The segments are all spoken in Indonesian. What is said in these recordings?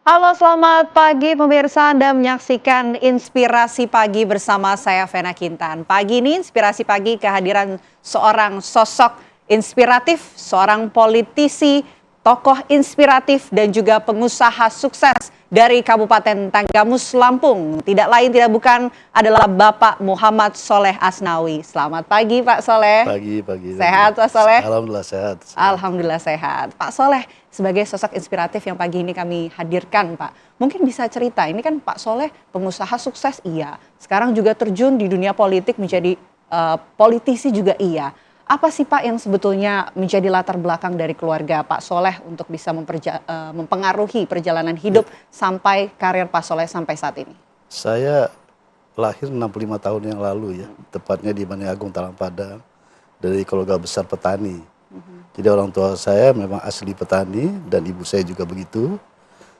Halo, selamat pagi pemirsa. Anda menyaksikan Inspirasi Pagi bersama saya Vena Kintan. Pagi ini Inspirasi Pagi kehadiran seorang sosok inspiratif, seorang politisi, tokoh inspiratif dan juga pengusaha sukses dari Kabupaten Tanggamus, Lampung. Tidak lain tidak bukan adalah Bapak Muhammad Soleh Asnawi. Selamat pagi Pak Soleh. Pagi. Sehat Pak Soleh? Alhamdulillah sehat. Alhamdulillah sehat. Pak Soleh, sebagai sosok inspiratif yang pagi ini kami hadirkan, Pak. Mungkin bisa cerita, ini kan Pak Soleh pengusaha sukses iya. Sekarang juga terjun di dunia politik menjadi politisi juga iya. Apa sih Pak yang sebetulnya menjadi latar belakang dari keluarga Pak Soleh untuk bisa mempengaruhi perjalanan hidup sampai karir Pak Soleh sampai saat ini? Saya lahir 65 tahun yang lalu ya, tepatnya di Bani Agung, Talang Padang, dari keluarga besar petani. Jadi orang tua saya memang asli petani dan ibu saya juga begitu.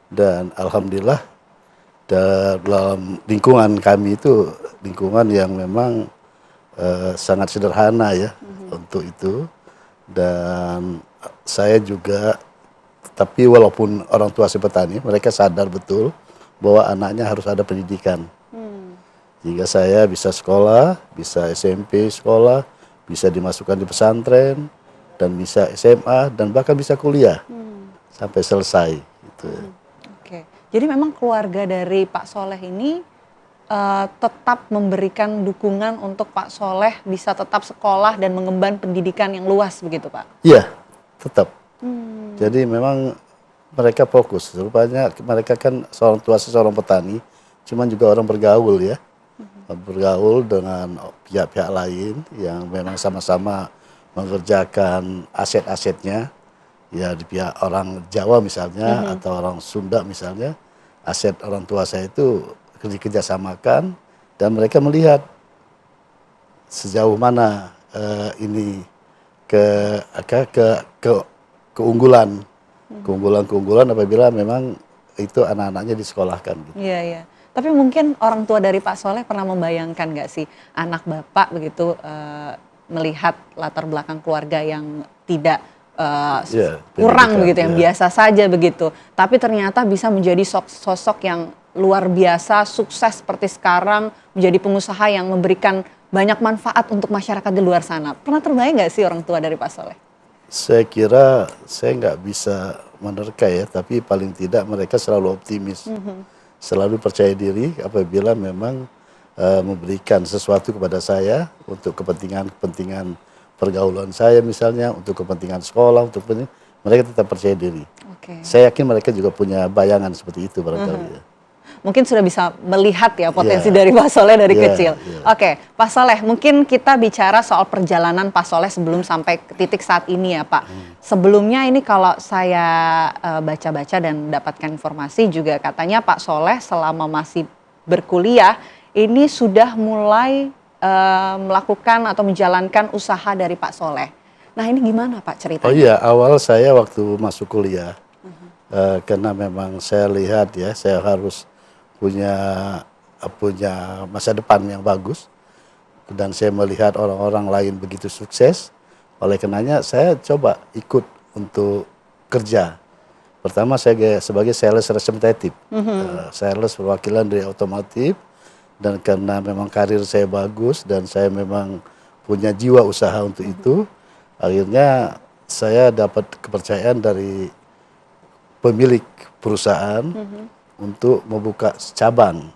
Dan alhamdulillah dalam lingkungan kami itu lingkungan yang memang sangat sederhana ya untuk itu. Dan saya juga, tapi walaupun orang tua saya petani, mereka sadar betul bahwa anaknya harus ada pendidikan. Jika saya bisa sekolah, bisa SMP sekolah, bisa dimasukkan di pesantren, dan bisa SMA, dan bahkan bisa kuliah sampai selesai. Gitu. Oke, jadi memang keluarga dari Pak Soleh ini tetap memberikan dukungan untuk Pak Soleh bisa tetap sekolah dan mengemban pendidikan yang luas begitu Pak? Iya, tetap. Jadi memang mereka fokus. Rupanya mereka kan seorang tua seorang petani, cuman juga orang bergaul ya. Bergaul dengan pihak-pihak lain yang memang sama-sama mengerjakan aset-asetnya. Ya di pihak orang Jawa misalnya atau orang Sunda misalnya, aset orang tua saya itu dikerjasamakan dan mereka melihat sejauh mana ini keunggulan apabila memang itu anak-anaknya disekolahkan. Gitu. Iya. Tapi mungkin orang tua dari Pak Soleh pernah membayangkan nggak sih anak Bapak begitu melihat latar belakang keluarga yang tidak kurang begitu, yang biasa saja begitu. Tapi ternyata bisa menjadi sosok yang luar biasa, sukses seperti sekarang, menjadi pengusaha yang memberikan banyak manfaat untuk masyarakat di luar sana. Pernah terbayang nggak sih orang tua dari Pak Soleh? Saya kira saya nggak bisa menerka ya, tapi paling tidak mereka selalu optimis. Selalu percaya diri apabila memang memberikan sesuatu kepada saya untuk kepentingan pergaulan saya misalnya, untuk kepentingan sekolah, mereka tetap percaya diri. Saya yakin mereka juga punya bayangan seperti itu barangkali ya. Mungkin sudah bisa melihat ya potensi dari Pak Soleh dari kecil. Oke, Pak Soleh, mungkin kita bicara soal perjalanan Pak Soleh sebelum sampai ke titik saat ini ya Pak. Sebelumnya ini kalau saya baca-baca dan dapatkan informasi juga katanya Pak Soleh selama masih berkuliah ini sudah mulai melakukan atau menjalankan usaha dari Pak Soleh. Nah ini gimana Pak ceritanya? Oh iya, awal saya waktu masuk kuliah, karena memang saya lihat ya, saya harus punya masa depan yang bagus. Dan saya melihat orang-orang lain begitu sukses, oleh karenanya saya coba ikut untuk kerja. Pertama saya sebagai sales representatif, sales perwakilan dari otomotif. Dan karena memang karir saya bagus dan saya memang punya jiwa usaha untuk itu, akhirnya saya dapat kepercayaan dari pemilik perusahaan untuk membuka cabang.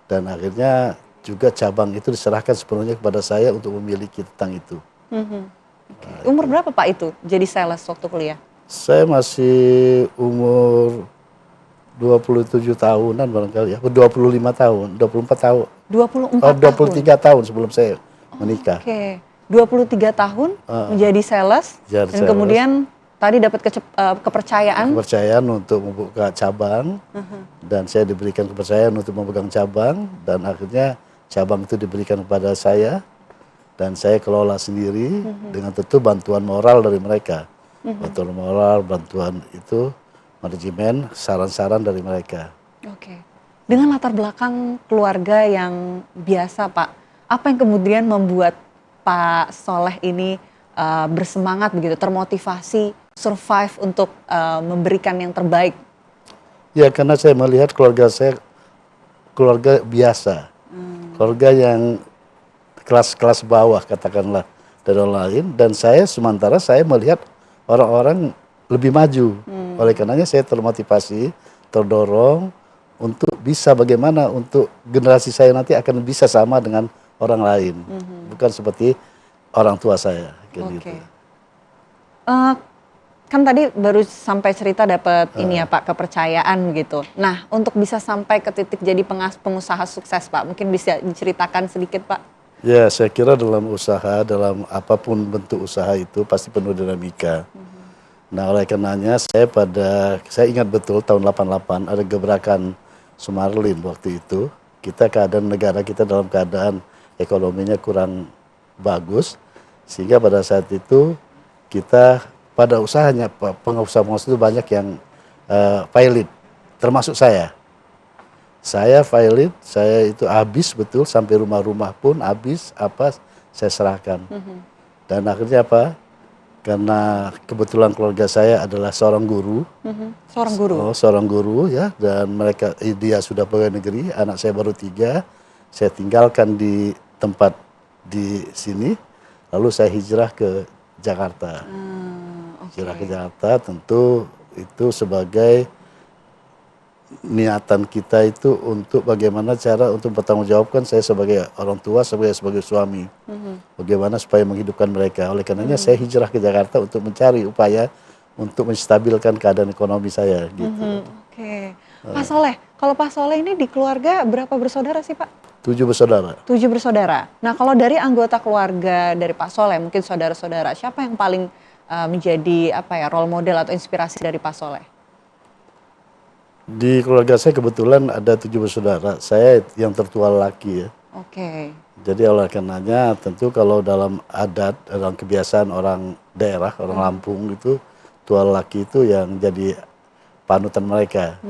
Dan akhirnya juga cabang itu diserahkan sepenuhnya kepada saya untuk memiliki tentang itu. Umur berapa Pak itu jadi sales waktu kuliah? Saya masih umur 27 tahunan barangkali ya, 25 tahun, 24 tahun. 23 tahun sebelum saya menikah. 23 tahun menjadi sales dan kemudian tadi dapat kepercayaan untuk membuka cabang dan saya diberikan kepercayaan untuk memegang cabang dan akhirnya cabang itu diberikan kepada saya dan saya kelola sendiri dengan tentu bantuan moral dari mereka. Bantuan moral, bantuan itu manajemen, saran-saran dari mereka. Dengan latar belakang keluarga yang biasa Pak, apa yang kemudian membuat Pak Soleh ini bersemangat begitu, termotivasi, survive untuk memberikan yang terbaik Ya karena saya melihat keluarga saya keluarga biasa, keluarga yang kelas-kelas bawah katakanlah dari orang lain, dan sementara saya melihat orang-orang lebih maju. Oleh karenanya saya termotivasi, terdorong untuk bisa bagaimana untuk generasi saya nanti akan bisa sama dengan orang lain, bukan seperti orang tua saya. Oke. Gitu. Kan tadi baru sampai cerita dapat ini ya Pak, kepercayaan gitu. Nah, untuk bisa sampai ke titik jadi pengusaha sukses Pak, mungkin bisa diceritakan sedikit Pak? Ya, saya kira dalam usaha, dalam apapun bentuk usaha itu pasti penuh dinamika. Nah, oleh karenanya saya ingat betul tahun 88 ada gebrakan Sumarlin waktu itu. Keadaan negara kita dalam keadaan ekonominya kurang bagus, sehingga pada saat itu kita pada usahanya pengusaha-pengusaha itu banyak yang pilot, termasuk saya. Saya pilot, saya itu habis betul sampai rumah-rumah pun habis apa saya serahkan. Dan akhirnya apa? Karena kebetulan keluarga saya adalah seorang guru. Seorang guru? Oh, seorang guru ya, dan dia sudah pegawai negeri, anak saya baru 3, saya tinggalkan di tempat di sini, lalu saya hijrah ke Jakarta. Hijrah ke Jakarta tentu itu sebagai niatan kita itu untuk bagaimana cara untuk bertanggungjawabkan saya sebagai orang tua, sebagai suami. Bagaimana supaya menghidupkan mereka. Oleh karenanya saya hijrah ke Jakarta untuk mencari upaya untuk menstabilkan keadaan ekonomi saya gitu. Oke. Pak Soleh, kalau Pak Soleh ini di keluarga berapa bersaudara sih Pak? 7 bersaudara. 7 bersaudara. Nah, kalau dari anggota keluarga dari Pak Soleh, mungkin saudara-saudara, siapa yang paling menjadi role model atau inspirasi dari Pak Soleh? Di keluarga saya kebetulan ada 7 bersaudara. Saya yang tertua laki ya. Oke. Jadi oleh karenanya tentu kalau dalam adat, dalam kebiasaan orang daerah, orang Lampung itu, tua laki itu yang jadi panutan mereka.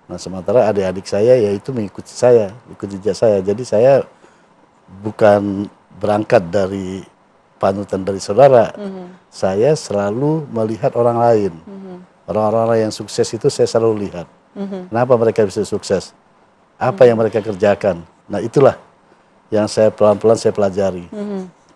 Nah sementara adik-adik saya yaitu mengikuti saya, ikut jejak saya. Jadi saya bukan berangkat dari panutan dari saudara. Saya selalu melihat orang lain. Orang-orang yang sukses itu saya selalu lihat. Kenapa mereka bisa sukses? Apa yang mereka kerjakan? Nah itulah yang saya pelan-pelan saya pelajari.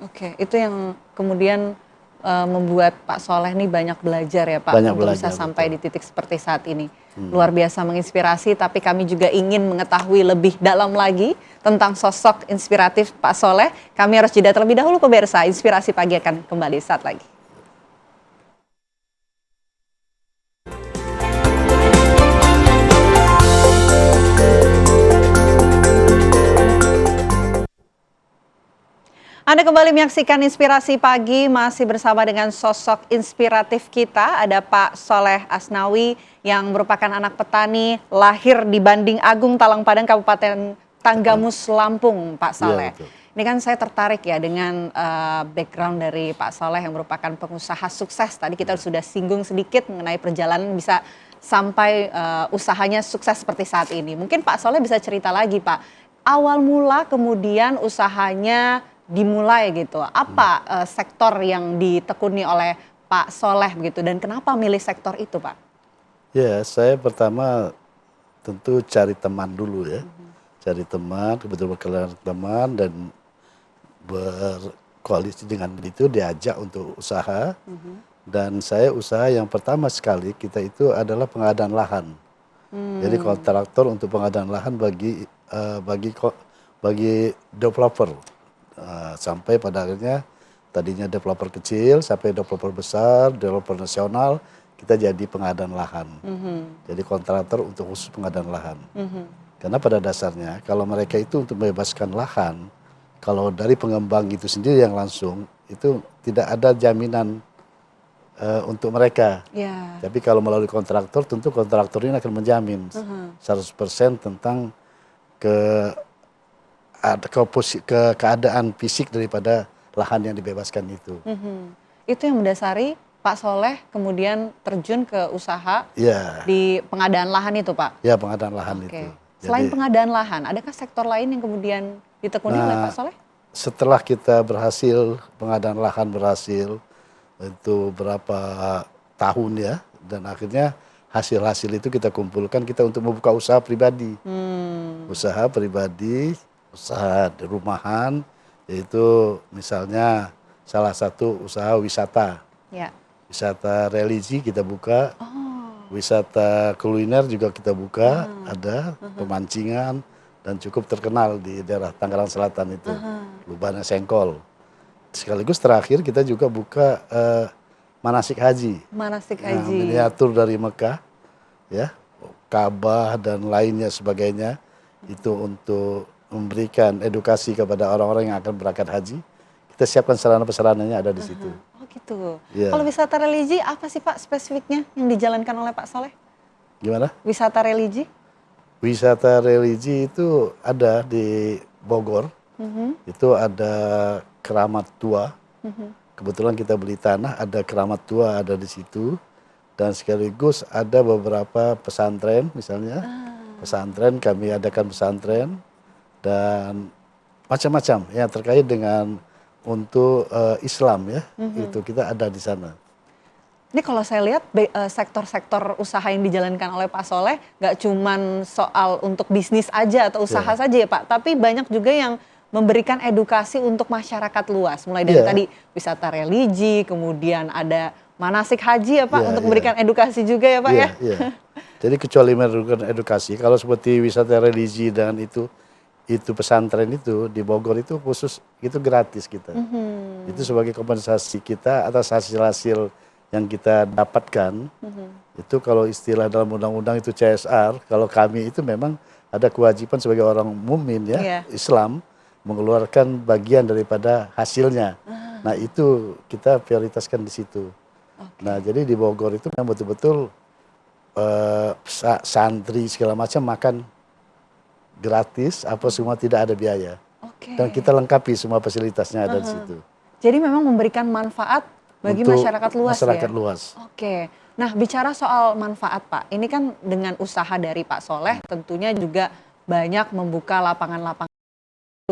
Oke, itu yang kemudian membuat Pak Soleh ini banyak belajar ya Pak, Banyak untuk belajar, bisa sampai di titik seperti saat ini. Luar biasa menginspirasi, tapi kami juga ingin mengetahui lebih dalam lagi tentang sosok inspiratif Pak Soleh. Kami harus jeda terlebih dahulu pemirsa, Inspirasi Pagi akan kembali saat lagi. Anda kembali menyaksikan Inspirasi Pagi, masih bersama dengan sosok inspiratif kita. Ada Pak Soleh Asnawi yang merupakan anak petani, lahir di Banding Agung, Talang Padang, Kabupaten Tanggamus, Lampung, Pak Soleh. Ya, ini kan saya tertarik ya dengan background dari Pak Soleh yang merupakan pengusaha sukses. Tadi kita sudah singgung sedikit mengenai perjalanan bisa sampai usahanya sukses seperti saat ini. Mungkin Pak Soleh bisa cerita lagi Pak, awal mula kemudian usahanya dimulai gitu. Apa sektor yang ditekuni oleh Pak Soleh begitu dan kenapa milih sektor itu Pak? Ya, saya pertama tentu cari teman dulu ya. Cari teman, kebetulan berkenalan teman dan berkoalisi dengan itu diajak untuk usaha. Dan saya usaha yang pertama sekali kita itu adalah pengadaan lahan. Jadi kontraktor untuk pengadaan lahan bagi developer. Sampai pada akhirnya tadinya developer kecil sampai developer besar, developer nasional, kita jadi pengadaan lahan. Jadi kontraktor untuk khusus pengadaan lahan. Karena pada dasarnya kalau mereka itu untuk membebaskan lahan, kalau dari pengembang itu sendiri yang langsung, itu tidak ada jaminan untuk mereka. Tapi kalau melalui kontraktor, tentu kontraktor ini akan menjamin 100% tentang keadaan fisik daripada lahan yang dibebaskan itu. Itu yang mendasari Pak Soleh kemudian terjun ke usaha di pengadaan lahan itu Pak? Ya, pengadaan lahan itu. Selain pengadaan lahan, adakah sektor lain yang kemudian ditekuni oleh Pak Soleh? Setelah kita berhasil, pengadaan lahan berhasil, itu berapa tahun ya, dan akhirnya hasil-hasil itu kita kumpulkan kita untuk membuka usaha pribadi. Usaha pribadi, usaha rumahan, yaitu misalnya salah satu usaha wisata. Ya. Wisata religi kita buka, wisata kuliner juga kita buka, ada pemancingan dan cukup terkenal di daerah Tangerang Selatan itu, Lubana Sengkol. Sekaligus terakhir kita juga buka manasik haji. Manasik Nah, haji. miniatur dari Mekah, ya, Ka'bah dan lainnya sebagainya, itu untuk memberikan edukasi kepada orang-orang yang akan berangkat haji. Kita siapkan sarana-prasarananya ada di situ. Oh gitu. Iya. Kalau wisata religi apa sih Pak spesifiknya yang dijalankan oleh Pak Soleh? Gimana? Wisata religi? Wisata religi itu ada di Bogor, itu ada keramat tua. Kebetulan kita beli tanah, ada keramat tua ada di situ. Dan sekaligus ada beberapa pesantren misalnya. Pesantren, kami adakan pesantren. Dan macam-macam yang terkait dengan untuk Islam ya. Itu kita ada di sana. Ini kalau saya lihat sektor-sektor usaha yang dijalankan oleh Pak Soleh nggak cuman soal untuk bisnis aja atau usaha saja ya Pak, tapi banyak juga yang memberikan edukasi untuk masyarakat luas. Mulai dari tadi wisata religi, kemudian ada manasik haji ya Pak, untuk memberikan edukasi juga ya Pak ya. Jadi kecuali memberikan edukasi, kalau seperti wisata religi dan itu pesantren itu di Bogor itu khusus, itu gratis kita. Itu sebagai kompensasi kita atas hasil-hasil yang kita dapatkan. Itu kalau istilah dalam undang-undang itu CSR, kalau kami itu memang ada kewajiban sebagai orang mukmin ya, Islam, mengeluarkan bagian daripada hasilnya. Nah itu kita prioritaskan di situ. Nah jadi di Bogor itu memang betul-betul santri segala macam makan gratis, apa semua tidak ada biaya. Dan kita lengkapi semua fasilitasnya ada di situ. Jadi memang memberikan manfaat bagi untuk masyarakat luas masyarakat ya? luas. Oke. Nah bicara soal manfaat Pak, ini kan dengan usaha dari Pak Soleh tentunya juga banyak membuka lapangan-lapangan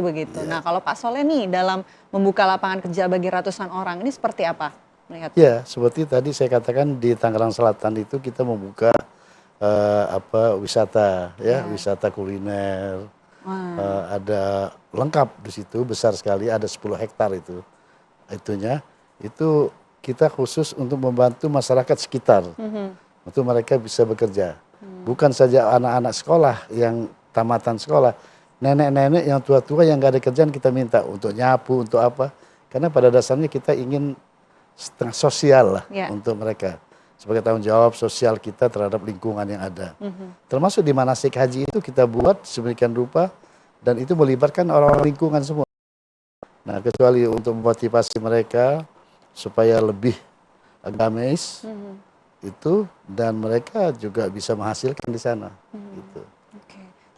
begitu. Nah kalau Pak Soleh nih dalam membuka lapangan kerja bagi ratusan orang ini seperti apa melihat? Ya seperti tadi saya katakan di Tangerang Selatan itu kita membuka wisata ya, wisata kuliner. Ada lengkap di situ, besar sekali, ada 10 hektar itu. Itu kita khusus untuk membantu masyarakat sekitar, untuk mereka bisa bekerja. Bukan saja anak-anak sekolah yang tamatan sekolah, nenek-nenek yang tua-tua yang nggak ada kerjaan kita minta untuk nyapu, untuk apa. Karena pada dasarnya kita ingin setengah sosial lah untuk mereka. Sebagai tanggung jawab sosial kita terhadap lingkungan yang ada. Termasuk di manasik haji itu kita buat sedemikian rupa, dan itu melibatkan orang-orang lingkungan semua. Nah kecuali untuk memotivasi mereka, supaya lebih agamis itu, dan mereka juga bisa menghasilkan di sana. Gitu.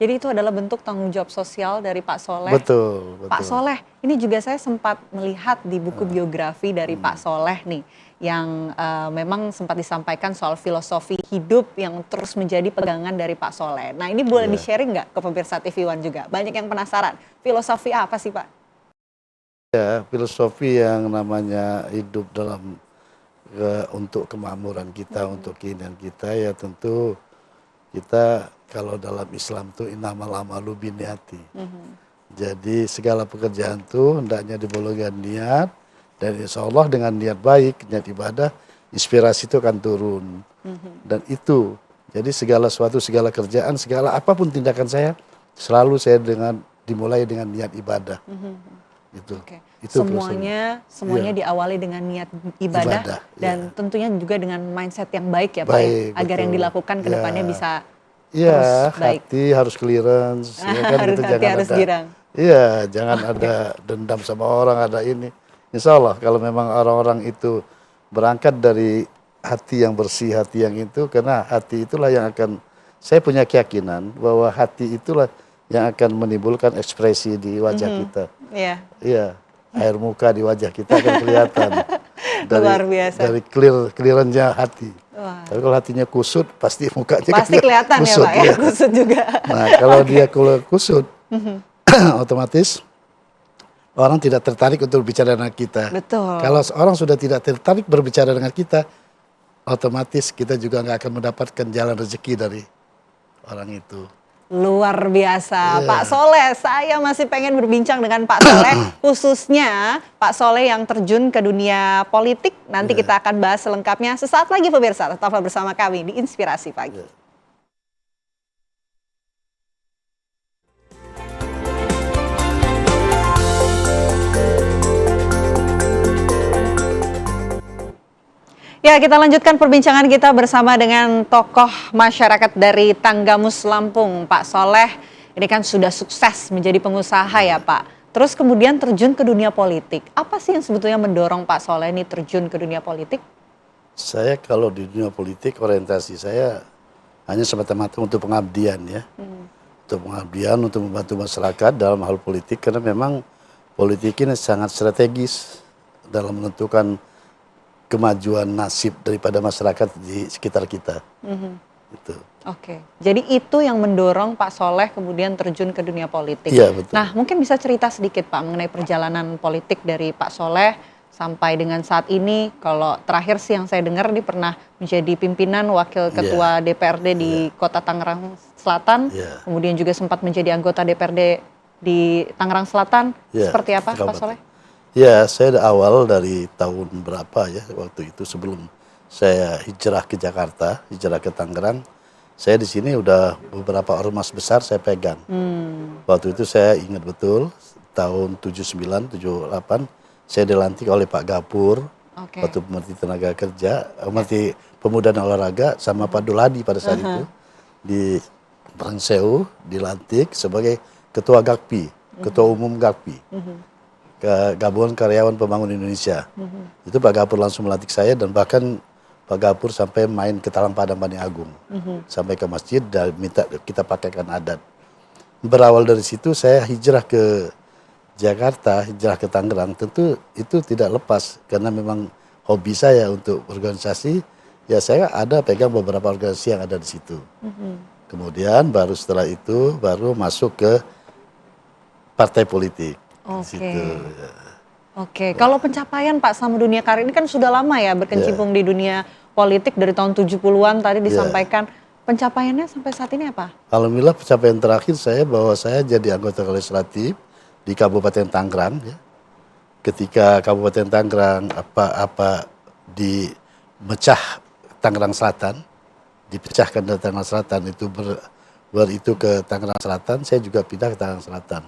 Jadi itu adalah bentuk tanggung jawab sosial dari Pak Soleh. Betul. Pak Soleh, ini juga saya sempat melihat di buku biografi dari Pak Soleh nih, yang memang sempat disampaikan soal filosofi hidup yang terus menjadi pegangan dari Pak Soleh. Nah ini boleh di-sharing nggak ke pemirsa TV One juga? Banyak yang penasaran, filosofi apa sih Pak? Ya, filosofi yang namanya hidup dalam untuk kemakmuran kita, untuk keinginan kita, ya tentu kita kalau dalam Islam tuh innamal a'malu binniyati. Jadi segala pekerjaan tuh hendaknya dimulai dengan niat, dan insya Allah dengan niat baik, niat ibadah, inspirasi itu akan turun. Dan itu, jadi segala kerjaan, segala apapun tindakan saya, selalu saya dimulai dengan niat ibadah. Itu semuanya diawali dengan niat ibadah dan tentunya juga dengan mindset yang baik ya Pak, agar yang dilakukan ke depannya bisa terus baik. Hati harus clearance, ya kan, itu jangan harus girang. Iya, jangan ada dendam sama orang, ada ini. Insya Allah kalau memang orang-orang itu berangkat dari hati yang bersih, hati yang itu, karena hati itulah yang akan, saya punya keyakinan bahwa hati itulah yang akan menimbulkan ekspresi di wajah kita. Iya, air muka di wajah kita akan kelihatan. Luar biasa. Dari clearance-nya hati. Tapi kalau hatinya kusut, pasti mukanya pasti kelihatan kusut, ya Pak ya, kusut juga. Nah kalau dia kusut, otomatis orang tidak tertarik untuk berbicara dengan kita. Betul. Kalau orang sudah tidak tertarik berbicara dengan kita, otomatis kita juga nggak akan mendapatkan jalan rezeki dari orang itu. Luar biasa, Pak Soleh. Saya masih pengen berbincang dengan Pak Soleh, khususnya Pak Soleh yang terjun ke dunia politik. Nanti kita akan bahas selengkapnya sesaat lagi pemirsa. Tetaplah bersama kami di Inspirasi Pagi. Ya, kita lanjutkan perbincangan kita bersama dengan tokoh masyarakat dari Tanggamus, Lampung, Pak Soleh. Ini kan sudah sukses menjadi pengusaha ya Pak. Terus kemudian terjun ke dunia politik. Apa sih yang sebetulnya mendorong Pak Soleh ini terjun ke dunia politik? Saya kalau di dunia politik orientasi saya hanya semata-mata untuk pengabdian ya. Untuk pengabdian, untuk membantu masyarakat dalam hal politik. Karena memang politik ini sangat strategis dalam menentukan kemajuan nasib daripada masyarakat di sekitar kita. Itu. Oke, jadi itu yang mendorong Pak Soleh kemudian terjun ke dunia politik. Iya, betul. Nah, mungkin bisa cerita sedikit Pak mengenai perjalanan politik dari Pak Soleh sampai dengan saat ini. Kalau terakhir sih yang saya dengar ini pernah menjadi pimpinan wakil ketua DPRD di Kota Tangerang Selatan, kemudian juga sempat menjadi anggota DPRD di Tangerang Selatan. Seperti apa Pak Soleh? Ya, saya awal dari tahun berapa ya, waktu itu sebelum saya hijrah ke Jakarta, hijrah ke Tangerang, saya di sini udah beberapa ormas besar saya pegang. Waktu itu saya ingat betul, tahun 79, 78, saya dilantik oleh Pak Gapur, waktu Menteri Tenaga Kerja, Menteri Pemuda dan Olahraga, sama Pak Duladi pada saat itu, di Prangseu, dilantik sebagai Ketua GAKPI, Ketua Umum GAKPI. Gabungan Karyawan Pembangun Indonesia. Itu Pak Gapur langsung melantik saya dan bahkan Pak Gapur sampai main ke Talang Padang Bani Agung. Sampai ke masjid dan minta kita pakaikan adat. Berawal dari situ saya hijrah ke Jakarta, hijrah ke Tangerang. Tentu itu tidak lepas karena memang hobi saya untuk organisasi. Ya saya ada pegang beberapa organisasi yang ada di situ. Kemudian baru setelah itu baru masuk ke partai politik. Oke, kalau pencapaian Pak sama dunia karir ini kan sudah lama ya berkecimpung di dunia politik dari tahun 70-an tadi disampaikan. Pencapaiannya sampai saat ini apa? Alhamdulillah pencapaian terakhir saya bahwa saya jadi anggota legislatif di Kabupaten Tangerang ya. Ketika Kabupaten Tangerang apa dimecah Tangerang Selatan, dipecahkan dari Tangerang Selatan itu itu ke Tangerang Selatan, saya juga pindah ke Tangerang Selatan.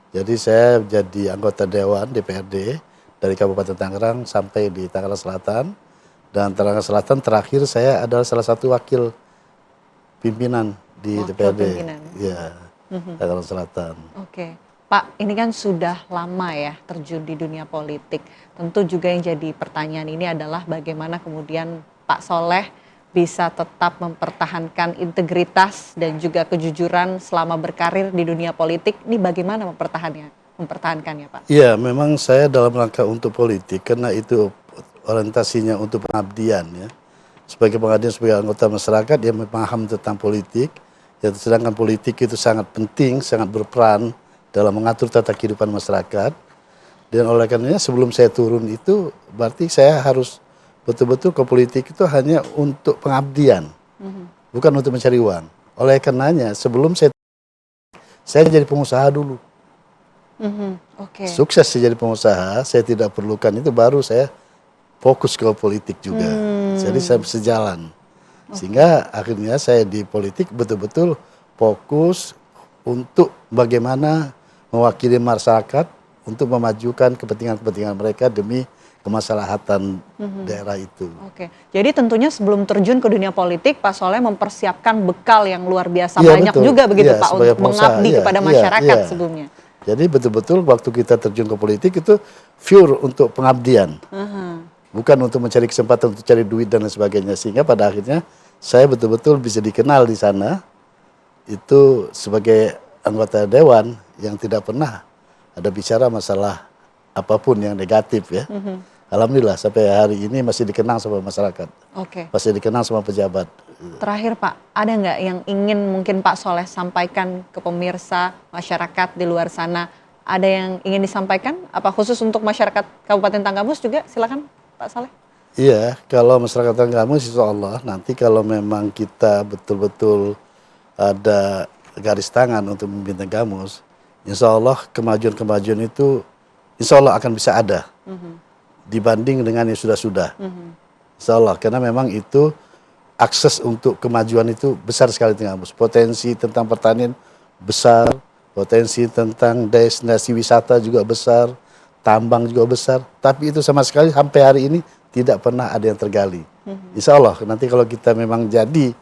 Jadi saya jadi anggota Dewan DPRD dari Kabupaten Tangerang sampai di Tangerang Selatan. Dan Tangerang Selatan terakhir saya adalah salah satu wakil pimpinan di DPRD. Ya, Tangerang Selatan. Oke, Pak, ini kan sudah lama ya terjun di dunia politik. Tentu juga yang jadi pertanyaan ini adalah bagaimana kemudian Pak Soleh bisa tetap mempertahankan integritas dan juga kejujuran selama berkarir di dunia politik. Ini bagaimana mempertahankannya Pak? Iya, memang saya dalam rangka untuk politik karena itu orientasinya untuk pengabdian ya. Sebagai pengabdian sebagai anggota masyarakat yang memaham tentang politik. Ya, sedangkan politik itu sangat penting, sangat berperan dalam mengatur tata kehidupan masyarakat. Dan oleh karenanya sebelum saya turun itu berarti saya harus betul-betul ke politik itu hanya untuk pengabdian, bukan untuk mencari uang. Oleh karenanya sebelum saya jadi pengusaha dulu. Sukses saya jadi pengusaha, saya tidak perlukan itu baru saya fokus ke politik juga. Jadi saya sejalan. Sehingga akhirnya saya di politik betul-betul fokus untuk bagaimana mewakili masyarakat untuk memajukan kepentingan-kepentingan mereka demi kemaslahatan daerah itu. Oke, jadi tentunya sebelum terjun ke dunia politik, Pak Soleh mempersiapkan bekal yang luar biasa banyak betul. Juga begitu Pak untuk mengabdi kepada masyarakat sebelumnya. Jadi betul-betul waktu kita terjun ke politik itu pure untuk pengabdian, bukan untuk mencari kesempatan untuk cari duit dan lain sebagainya. Sehingga pada akhirnya saya betul-betul bisa dikenal di sana itu sebagai anggota dewan yang tidak pernah ada bicara masalah apapun yang negatif ya. Alhamdulillah sampai hari ini masih dikenang sama masyarakat. Masih dikenang sama pejabat. Terakhir Pak, ada nggak yang ingin mungkin Pak Soleh sampaikan ke pemirsa, masyarakat di luar sana? Ada yang ingin disampaikan? Apa khusus untuk masyarakat Kabupaten Tanggamus juga? Silakan Pak Soleh. Iya, kalau masyarakat Tanggamus insya Allah nanti kalau memang kita betul-betul ada garis tangan untuk memimpin Tanggamus, insya Allah kemajuan-kemajuan itu insya Allah akan bisa ada dibanding dengan yang sudah-sudah. Insya Allah, karena memang itu akses untuk kemajuan itu besar sekali di Tanggamus. Potensi tentang pertanian besar, potensi tentang destinasi wisata juga besar, tambang juga besar. Tapi itu sama sekali sampai hari ini tidak pernah ada yang tergali. Insya Allah nanti kalau kita memang jadi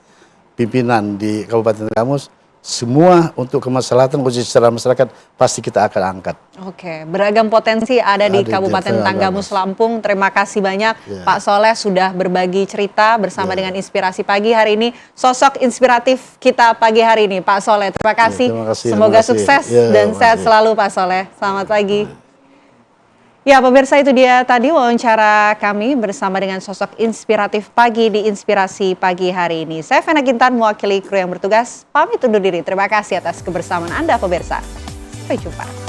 pimpinan di Kabupaten Tanggamus, semua untuk kemaslahatan khusus secara masyarakat pasti kita akan angkat. Oke, beragam potensi ada di Ada di Kabupaten Tanggamus Lampung. Terima kasih banyak Pak Soleh sudah berbagi cerita bersama dengan Inspirasi Pagi hari ini. Sosok inspiratif kita pagi hari ini, Pak Soleh. Terima kasih. Terima kasih. Semoga sukses dan sehat selalu, Pak Soleh. Selamat pagi. Ya, pemirsa, itu dia tadi wawancara kami bersama dengan sosok inspiratif pagi di Inspirasi Pagi hari ini. Saya Vena Gintan, mewakili kru yang bertugas, pamit undur diri. Terima kasih atas kebersamaan Anda, pemirsa. Sampai jumpa.